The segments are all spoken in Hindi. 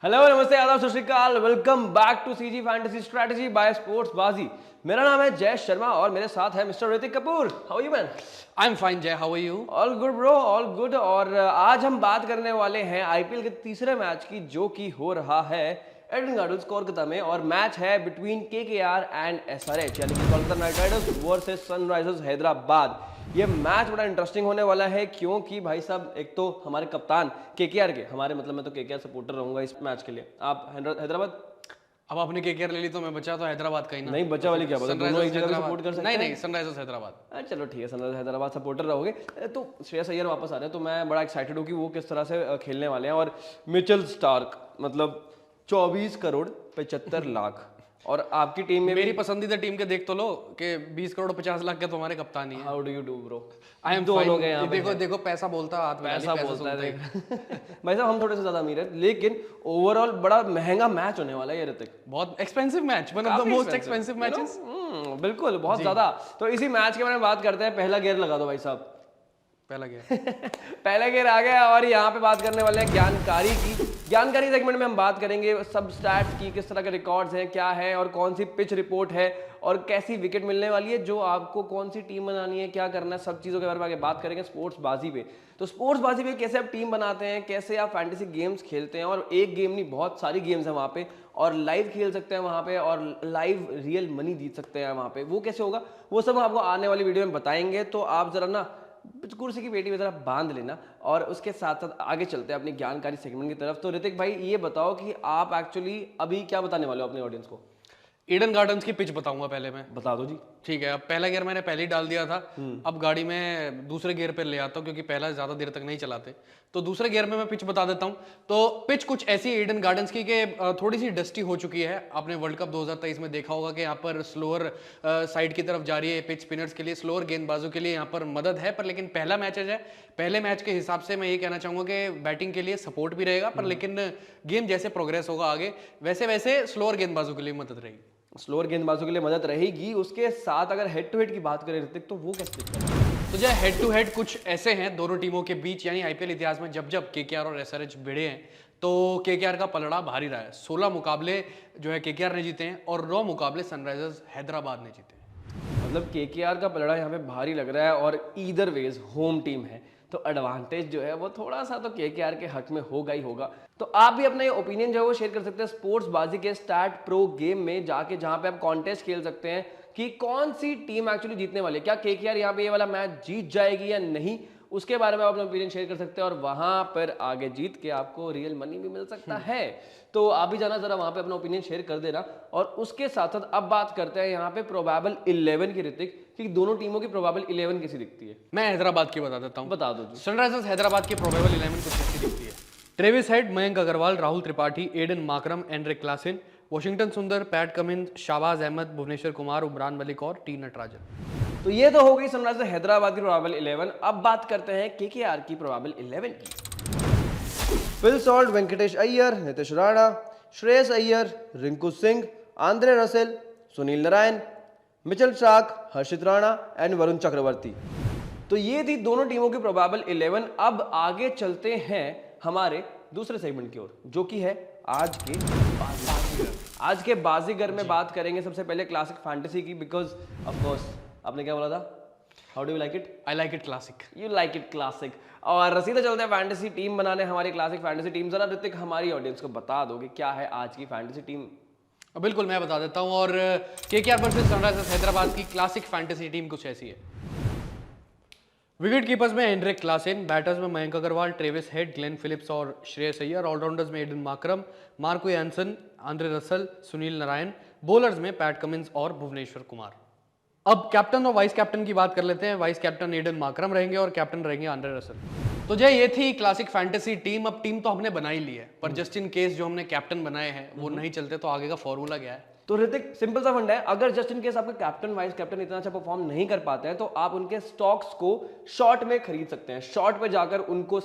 हेलो नमस्ते आदाब सत श्री अकाल, welcome back to CG fantasy strategy by sports Baazi. मेरा नाम है जय शर्मा और मेरे साथ है mister Hrithik Kapoor. How are you man? I am fine Jay, how are you? All good bro, all good. और आज हम बात करने वाले हैं आईपीएल के तीसरे मैच की, जो कि हो रहा है एडन गार्डन्स कोलकाता में। और मैच है बिटवीन केकेआर एंड एसआरएच, यानी कि Kolkata night Riders versus Sunrisers Hyderabad. ये मैच बड़ा इंटरेस्टिंग होने वाला है, क्योंकि भाई साहब एक तो हमारे कप्तान केकेआर के, हमारे मतलब मैं तो केकेआर सपोर्टर रहूंगा इस मैच के लिए। आप हैदराबाद? अब आपने केकेआर ले ली तो मैं बचा तो हैदराबाद का ही ना। नहीं बचा वाली क्या बात है, दोनों एक जगह पे सपोर्ट कर सकते हैं। नहीं, सनराइजर्स हैदराबाद। चलो ठीक है, सनराइजर्स हैदराबाद सपोर्टर रहोगे। तो श्रेयस अय्यर वापस आ रहे हैं, तो मैं बड़ा एक्साइटेड हूँ कि वो किस तरह से खेलने वाले हैं। और मिचेल स्टार्क मतलब 24 करोड़ 75 लाख, और आपकी टीम में मेरी पसंदीदा टीम के देख तो लो कि 20 करोड़ 50 लाख के तुम्हारे कप्तान ही है। How do you do bro? I am दो फाइन। लोग हैं यहाँ पे। देखो पैसा बोलता, हाथ में पैसा पैसा बोलता है सुनते देख। भाई साहब हम थोड़े से ज्यादा अमीर है, लेकिन ओवरऑल बड़ा महंगा मैच होने वाला है ये ऋतिक। बहुत expensive match, one of the most expensive matches. बिल्कुल, बहुत ज्यादा। तो इसी मैच के बारे में बात करते हैं। पहला गेयर लगा दो भाई साहब। पहला गेयर पहले गेयर आ गया, और यहाँ पे बात करने वाले हैं जानकारी की। जानकारी सेगमेंट में हम बात करेंगे सब स्टैट्स की, किस तरह के रिकॉर्ड्स हैं, क्या है, और कौन सी पिच रिपोर्ट है, और कैसी विकेट मिलने वाली है, जो आपको कौन सी टीम बनानी है, क्या करना है, सब चीज़ों के बारे में आगे बात करेंगे स्पोर्ट्स बाजी पे। तो स्पोर्ट्स बाजी पे कैसे आप टीम बनाते हैं, कैसे आप फैंटेसी गेम्स खेलते हैं, और एक गेम नहीं बहुत सारी गेम्स हैं वहाँ पे, और लाइव खेल सकते हैं वहाँ पे, और लाइव रियल मनी जीत सकते हैं वहाँ पे। वो कैसे होगा, वो सब हम आपको आने वाली वीडियो में बताएंगे। तो आप जरा ना कुर्सी की पेटी में जरा बांध लेना, और उसके साथ साथ आगे चलते हैं अपनी जानकारी सेगमेंट की तरफ। तो ऋतिक भाई ये बताओ कि आप एक्चुअली अभी क्या बताने वाले हो अपने ऑडियंस को? ईडन गार्डन्स की पिच बताऊंगा पहले मैं। बता दो जी। ठीक है, अब पहला गियर मैंने पहले ही डाल दिया था। अब गाड़ी में दूसरे गियर पे ले आता हूँ, क्योंकि पहला ज्यादा देर तक नहीं चलाते, तो दूसरे गियर में मैं पिच बता देता हूँ। तो पिच कुछ ऐसी है ईडन गार्डन्स की कि थोड़ी सी डस्टी हो चुकी है। आपने वर्ल्ड कप 2023 में देखा होगा कि यहाँ पर स्लोअर साइड की तरफ जा रही है पिच, स्पिनर्स के लिए, स्लोअर गेंदबाजों के लिए यहाँ पर मदद है। पर लेकिन पहला मैच है, पहले मैच के हिसाब से मैं ये कहना चाहूंगा कि बैटिंग के लिए सपोर्ट भी रहेगा, पर लेकिन गेम जैसे प्रोग्रेस होगा आगे, वैसे वैसे स्लोअर गेंदबाजों के लिए मदद रहेगी। स्लोअर गेंदबाजों के लिए मदद रहेगी। उसके साथ अगर हेड टू हेड की बात करें ऋतिक, तो वो कैसे दिखता है? तो जो हेड टू हेड कुछ ऐसे हैं दोनों टीमों के बीच, यानी आईपीएल इतिहास में जब जब केकेआर और एसआरएच भिड़े हैं, तो केकेआर का पलड़ा भारी रहा है। 16 मुकाबले जो है केकेआर ने जीते हैं, और 9 मुकाबले सनराइजर्स हैदराबाद ने जीते हैं। मतलब केकेआर का पलड़ा यहाँ पे भारी लग रहा है, और ईदर वेज होम टीम है, तो एडवांटेज जो है वो थोड़ा सा तो केकेआर के हक में होगा ही होगा। तो आप भी अपना ये ओपिनियन जो है वो शेयर कर सकते हैं स्पोर्ट्स बाजी के स्टार्ट प्रो गेम में जाके, जहां पे आप कॉन्टेस्ट खेल सकते हैं कि कौन सी टीम एक्चुअली जीतने वाली है। क्या केकेआर यहाँ पे ये वाला मैच जीत जाएगी या नहीं, उसके बारे में आप अपना ओपिनियन शेयर कर सकते हैं, और वहां पर आगे जीत के आपको रियल मनी भी मिल सकता है। तो आप भी जाना जरा वहां पे अपना ओपिनियन शेयर कर देना। और उसके साथ साथ अब बात करते हैं यहाँ पे प्रोबेबल 11 की ऋतिक, कि दोनों टीमों की प्रोबेबल 11 कैसी दिखती है? मैं हैदराबाद की बता देता हूँ। बता दो जी। सनराइजर्स हैदराबाद की प्रोबेबल 11 कुछ ऐसी दिखती है। Travis Head, Mayank Agarwal, Rahul Tripathi, Aiden Markram, Heinrich Klaasen, Washington Sundar, Pat Cummins, Shahbaz Ahmed, Bhuvneshwar Kumar, Umran Malik और टी नटराजन। तो ये तो हो गई सनराइजर्स हैदराबाद की प्रोबेबल 11। अब बात करते हैं केकेआर की प्रोबेबल 11 की। Phil Salt, Venkatesh Iyer, Nitish Rana, Shreyas Iyer, Rinku Singh, Andre Russell, Sunil Narine, Mitchell Starc, Harshit Rana and Varun Chakravarthy. तो ये थी दोनों टीमों की प्रोबेबल 11। अब आगे चलते हैं हमारे दूसरे सेगमेंट की ओर, जो कि है आज के बाजीगर। आज के बाजीगर में बात करेंगे सबसे पहले क्लासिक फैंटेसी की, बिकॉज ऑफ कोर्स आपने क्या बोला था? How do you like it? I like it classic. You like it classic. और सीधे चलते हैं फैंटेसी टीम बनाने, हमारी क्लासिक फैंटेसी टीम। जरा ऋतिक हमारी ऑडियंस को बता दोगे क्या है आज की फैंटेसी टीम? बिल्कुल, मैं बता देता हूँ। और केकेआर वर्सेस सनराइजर्स हैदराबाद की क्लासिक फैंटेसी टीम कुछ ऐसी है। विकेट कीपर्स में एंड्रिक क्लासेन, बैटर्स में Mayank Agarwal, Travis Head, Glenn Phillips और श्रेयस अय्यर, ऑलराउंडर्स में Aiden Markram, Marco Jansen, Andre Russell, Sunil Narine, bowlers में पैट कमिंस और भुवनेश्वर कुमार। अब कैप्टन और वाइस कैप्टन की बात कर लेते हैं। वाइस कैप्टन एडन माकरम रहेंगे और कैप्टन रहेंगे आंद्रे रसल। तो जय ये थी क्लासिक फैंटेसी टीम। अब टीम तो हमने बना ही ली है, पर जस्ट इन केस जो हमने कैप्टन बनाए हैं वो नहीं चलते, तो आगे का फॉर्मूला क्या है? तो ऋतिक सिंपल सा फंडा है, अगर जस्ट इन केस आपके कैप्टन वाइस कैप्टन इतना अच्छा परफॉर्म नहीं कर पाते हैं, तो आप उनके स्टॉक्स को शॉर्ट में खरीद सकते हैं। शॉर्ट पे जाकर उनको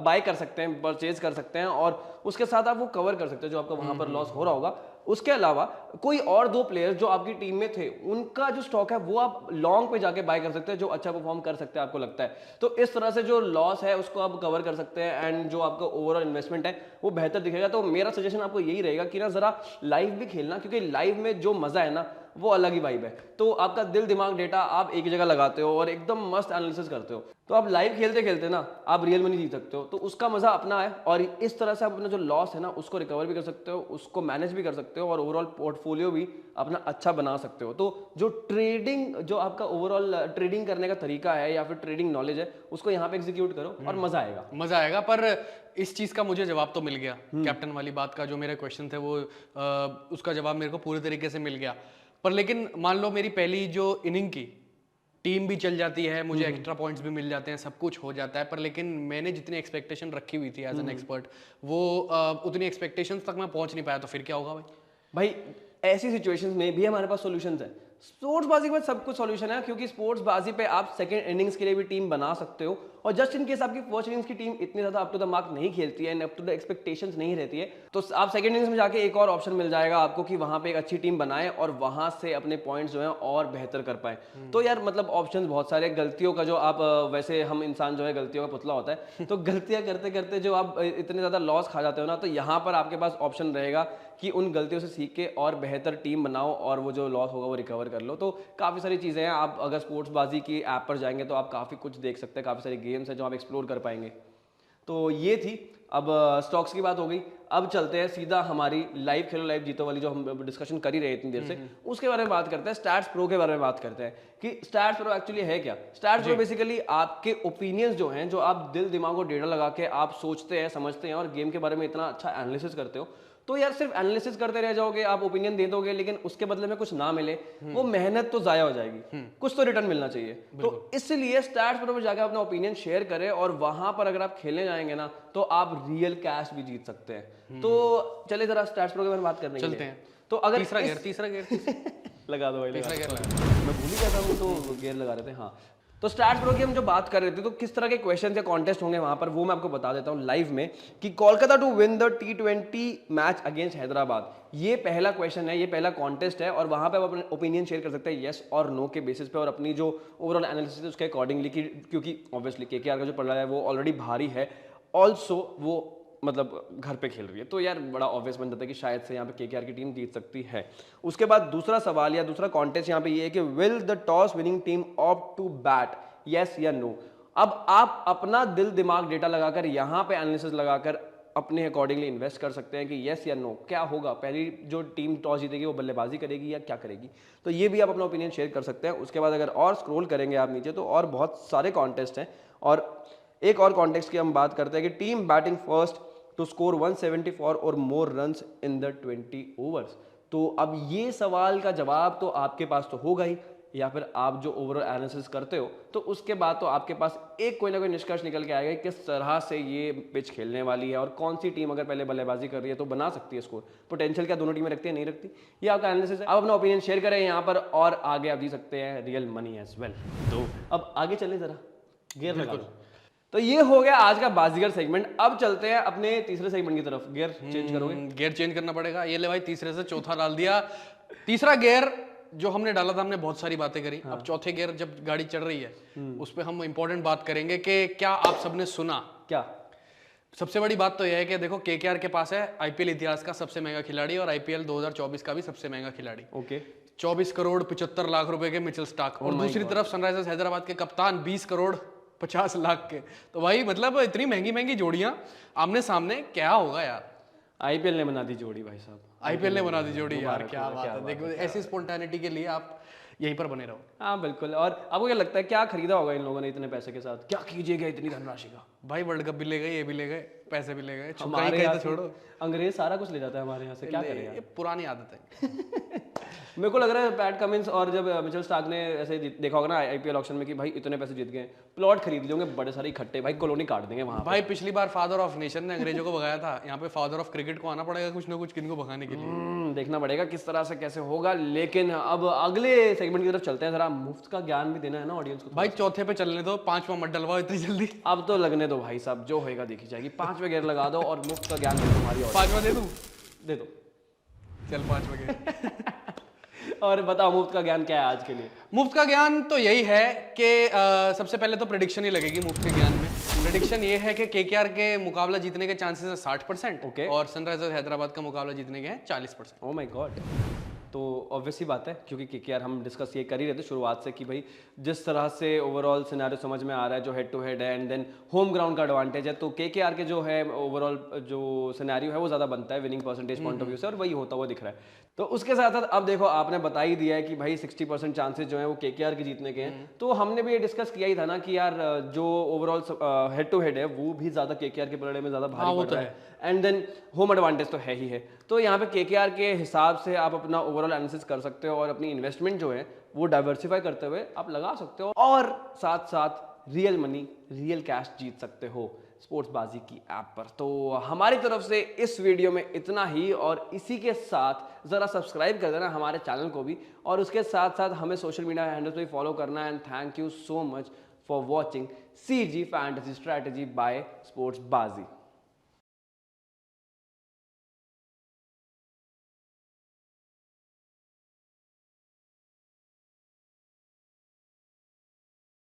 बाय कर सकते हैं, परचेज कर सकते हैं, और उसके साथ आप वो कवर कर सकते हो जो आपका वहां पर लॉस हो रहा होगा। उसके अलावा कोई और 2 प्लेयर्स जो आपकी टीम में थे उनका जो स्टॉक है वो आप लॉन्ग पे जाके बाय कर सकते हैं, जो अच्छा परफॉर्म कर सकते हैं आपको लगता है। तो इस तरह से जो लॉस है उसको आप कवर कर सकते हैं एंड जो आपका ओवरऑल इन्वेस्टमेंट है वो बेहतर दिखेगा। तो मेरा सजेशन आपको यही रहेगा कि ना जरा लाइव भी खेलना, क्योंकि लाइव में जो मजा है ना वो अलग ही वाइब है। तो आपका दिल दिमाग डेटा आप एक ही जगह लगाते हो और एकदम मस्त एनालिसिस करते हो, तो आप लाइव खेलते खेलते ना आप रियल मनी जीत सकते हो। तो उसका मजा अपना है और इस तरह से आप अपना जो लॉस है ना उसको रिकवर भी कर सकते हो, उसको मैनेज भी कर सकते हो और ओवरऑल पोर्टफोलियो भी अपना अच्छा बना सकते हो। तो जो ट्रेडिंग, जो आपका ओवरऑल ट्रेडिंग करने का तरीका है या फिर ट्रेडिंग नॉलेज है, उसको यहाँ पे एग्जीक्यूट करो और मजा आएगा। मजा आएगा। पर इस चीज का मुझे जवाब तो मिल गया, कैप्टन वाली बात का जो मेरे क्वेश्चन थे वो उसका जवाब मेरे को पूरे तरीके से मिल गया। पर लेकिन मान लो मेरी पहली जो इनिंग की टीम भी चल जाती है, मुझे एक्स्ट्रा पॉइंट्स भी मिल जाते हैं, सब कुछ हो जाता है, पर लेकिन मैंने जितनी एक्सपेक्टेशन रखी हुई थी एज एन एक्सपर्ट वो उतनी एक्सपेक्टेशंस तक मैं पहुंच नहीं पाया, तो फिर क्या होगा भाई? भाई ऐसी सिचुएशंस में भी हमारे पास सॉल्यूशंस है। स्पोर्ट्स बाजी के बाद सब कुछ सॉल्यूशन है, क्योंकि स्पोर्ट्स बाजी पे आप सेकंड इनिंग्स के लिए भी टीम बना सकते हो और जस्ट इन केस आपकी फर्स्ट इनिंग्स की टीम इतनी ज्यादा अप टू द मार्क नहीं खेलती है, अप टू द एक्सपेक्टेशंस नहीं रहती है, तो आप सेकंड इनिंग्स में जाके एक और ऑप्शन मिल जाएगा आपको कि वहां पे एक अच्छी टीम बनाए और वहां से अपने पॉइंट्स जो है और बेहतर कर पाए। तो यार मतलब ऑप्शंस बहुत सारे, गलतियों का जो आप वैसे हम इंसान जो है गलतियों का पुतला होता है, तो गलतियां करते करते जो आप इतने ज्यादा लॉस खा जाते हो ना, तो यहाँ पर आपके पास ऑप्शन रहेगा कि उन गलतियों से सीख के और बेहतर टीम बनाओ और वो जो लॉस होगा वो रिकवर कर लो। तो काफ़ी सारी चीज़ें हैं, आप अगर स्पोर्ट्स बाजी की ऐप पर जाएंगे तो आप काफ़ी कुछ देख सकते हैं, काफ़ी सारे गेम्स हैं जो आप एक्सप्लोर कर पाएंगे। तो ये थी, अब स्टॉक्स की बात हो गई। अब चलते हैं सीधा हमारी लाइव खेलो लाइव जीतो वाली जो हम डिस्कशन कर ही रहे इतनी देर से, उसके बारे में बात करते हैं। स्टैट्स प्रो के बारे में बात करते हैं कि स्टैट्स प्रो एक्चुअली है क्या। स्टैट्स प्रो बेसिकली आपके ओपिनियंस जो हैं, जो आप दिल दिमाग को डेटा लगा के आप सोचते हैं, समझते हैं और गेम के बारे में इतना अच्छा एनालिसिस करते हो, तो यार सिर्फ एनालिसिस करते रह जाओगे, आप ओपिनियन दे दोगे लेकिन उसके बदले में कुछ ना मिले, वो मेहनत तो जाया हो जाएगी, कुछ तो रिटर्न मिलना चाहिए। तो इसलिए स्टैट्स प्रो में जाकर अपना ओपिनियन शेयर करें और वहां पर अगर आप खेलने जाएंगे ना तो आप रियल कैश भी जीत सकते हैं। तो चले जरा स्टैट्स प्रो के बारे में बात करने चलते हैं। तो अगर तीसरा गेयर लगा दो भाई, तीसरा लगा गेयर दो। लगा। मैं भूल ही गया था, वो तो गियर लगा रहे थे। हाँ, तो स्टैट्स प्रो की हम जो बात कर रहे थे, तो किस तरह के क्वेश्चन या कॉन्टेस्ट होंगे वहां पर, वो मैं आपको बता देता हूं लाइव में। कि Kolkata to win the T20 match against Hyderabad, ये पहला क्वेश्चन है, ये पहला कॉन्टेस्ट है और वहां पे आप अपने ओपिनियन शेयर कर सकते हैं येस और नो के बेसिस पे और अपनी जो ओवरऑल एनालिसिस है उसके अकॉर्डिंगली, क्योंकि ऑब्वियसली केकेआर का जो पड़ रहा है वो ऑलरेडी भारी है, ऑल्सो वो मतलब घर पे खेल रही है, तो यार बड़ा ऑब्वियस बन जाता है कि शायद से यहाँ पे केकेआर की टीम जीत सकती है। उसके बाद दूसरा सवाल या दूसरा कॉन्टेस्ट यहाँ पे ये है कि will the toss winning team opt to bat, yes या नो। अब आप अपना दिल दिमाग डेटा लगाकर यहाँ पे एनालिसिस लगाकर अपने अकॉर्डिंगली इन्वेस्ट कर सकते हैं कि यस या नो क्या होगा, पहली जो टीम टॉस जीतेगी वो बल्लेबाजी करेगी या क्या करेगी। तो ये भी आप अपना ओपिनियन शेयर कर सकते हैं। उसके बाद अगर और स्क्रॉल करेंगे आप नीचे तो और बहुत सारे कॉन्टेस्ट हैं और एक और कॉन्टेस्ट की हम बात करते हैं कि team batting first to score 174 और more runs in the 20 overs. तो अब ये सवाल का जवाब तो आपके पास तो होगा ही, या फिर आप जो ओवरऑल एनालिसिस करते हो तो उसके बाद तो आपके पास एक कोई ना कोई निष्कर्ष निकल के आएगा किस तरह से ये पिच खेलने वाली है और कौन सी टीम अगर पहले बल्लेबाजी कर रही है तो बना सकती है स्कोर। पोटेंशियल क्या दोनों टीमें रखती है, नहीं रखती, ये आपका एनालिसिस है। आप अपना ओपिनियन शेयर करें यहाँ पर और आगे आप जी सकते हैं रियल मनी एज वेल। तो अब आगे चले जरा, गियर लगा लो। तो ये हो गया आज का बाजीगर सेगमेंट। अब चलते हैं अपने तीसरे सेगमेंट की तरफ। गियर चेंज करोगे? गियर चेंज करना पड़ेगा। ये ले भाई, तीसरे से चौथा डाल दिया। तीसरा गियर जो हमने डाला था, हमने बहुत सारी बातें करी। अब चौथे गियर जब गाड़ी चढ़ रही है उस पर हम इंपॉर्टेंट बात करेंगे कि क्या आप सबने सुना। क्या सबसे बड़ी बात तो यह है कि देखो केकेआर के पास है आईपीएल इतिहास का सबसे महंगा खिलाड़ी और आईपीएल 2024 का भी सबसे महंगा खिलाड़ी। ओके, 24 करोड़ 75 लाख रुपए के मिचेल स्टार्क और दूसरी तरफ सनराइजर्स हैदराबाद के कप्तान 20 करोड़ 50 लाख के। तो भाई मतलब इतनी महंगी महंगी जोड़ियां आमने सामने, क्या होगा यार। आईपीएल ने बना दी जोड़ी भाई साहब, आईपीएल ने बना दी जोड़ी यार, क्या बात है। देखो ऐसी स्पॉन्टेनिटी के लिए आप यहीं पर बने रहो। हाँ बिल्कुल। और आपको क्या लगता है क्या खरीदा होगा इन लोगों ने इतने पैसे के साथ, क्या कीजिएगा इतनी धनराशि का? भाई वर्ल्ड कप भी ले गए, ये भी ले गए, पैसे भी ले गए, हमारे कहीं यहाँ तो छोड़ो। अंग्रेज सारा कुछ ले जाता है हमारे यहाँ से, क्या करें यार? ये पुरानी आदत है। मेरे को लग रहा है पैट कमिंस और जब मिचेल स्टार्क ने ऐसे देखा होगा ना आईपीएल ऑक्शन में कि भाई इतने पैसे जीत गए, प्लॉट खरीद लिए होंगे बड़े सारे इकट्ठे, भाई कॉलोनी काट देंगे वहां। भाई पिछली बार फादर ऑफ नेशन ने अंग्रेजों को भगाया था, यहाँ पे फादर ऑफ क्रिकेट को आना पड़ेगा कुछ ना कुछ किनको भगाने के लिए। देखना पड़ेगा किस तरह से कैसे होगा। लेकिन अब अगले सेगमेंट की तरफ चलते हैं। जरा मुफ्त का ज्ञान भी देना है ना ऑडियंस को। भाई चौथे पे चलने दो, पांचवा मत डलवाओ इतनी जल्दी। अब तो लगने दो भाई साहब, जो होएगा देखी जाएगी। 5 5वें गियर लगा दो और मुफ्त का ज्ञान दो तुम्हारी और 5वां दे दूं? दे दो। चल 5वां गियर। और बताओ मुफ्त का ज्ञान क्या है आज के लिए? मुफ्त का ज्ञान तो यही है कि सबसे पहले तो प्रेडिक्शन ही लगेगी मुफ्त के ज्ञान में। प्रेडिक्शन ये है कि केकेआर के मुकाबला जीतने के चांसेस है 60%। Okay. और सनराइजर्स हैदराबाद का मुकाबला जीतने के हैं 40%। Oh my God. तो ऑब्वियसली बात है, क्योंकि केकेआर हम डिस्कस ये कर ही रहे थे शुरुआत से कि भाई जिस तरह से ओवरऑल सिनेरियो समझ में आ रहा है, जो हेड टू हेड है एंड देन होम ग्राउंड का एडवांटेज है, तो केकेआर के जो है ओवरऑल जो सिनेरियो है वो ज़्यादा बनता है winning percentage point of view से, और वही होता हुआ दिख रहा है। तो उसके साथ साथ अब देखो आपने बता ही दिया है कि भाई 60% चांसेस जो है वो केकेआर के जीतने के हैं, तो हमने भी ये डिस्कस किया ही था ना कि यार जो ओवरऑल हेड टू हेड है वो भी ज़्यादा केकेआर के पलड़े में ज़्यादा भारी वो पड़ तो रहा है, एंड देन होम एडवांटेज तो है ही है। तो यहाँ पे केकेआर के हिसाब से आप अपना ओवरऑल एनालिसिस कर सकते हो और अपनी इन्वेस्टमेंट जो है वो डाइवर्सिफाई करते हुए आप लगा सकते हो, और साथ साथ रियल मनी, रियल कैश जीत सकते हो स्पोर्ट्सबाजी की ऐप पर। तो हमारी तरफ से इस वीडियो में इतना ही, और इसी के साथ ज़रा सब्सक्राइब कर देना हमारे चैनल को भी, और उसके साथ साथ हमें सोशल मीडिया हैंडल्स पे फॉलो करना। And thank you so much for watching CG fantasy strategy by स्पोर्ट्सबाजी।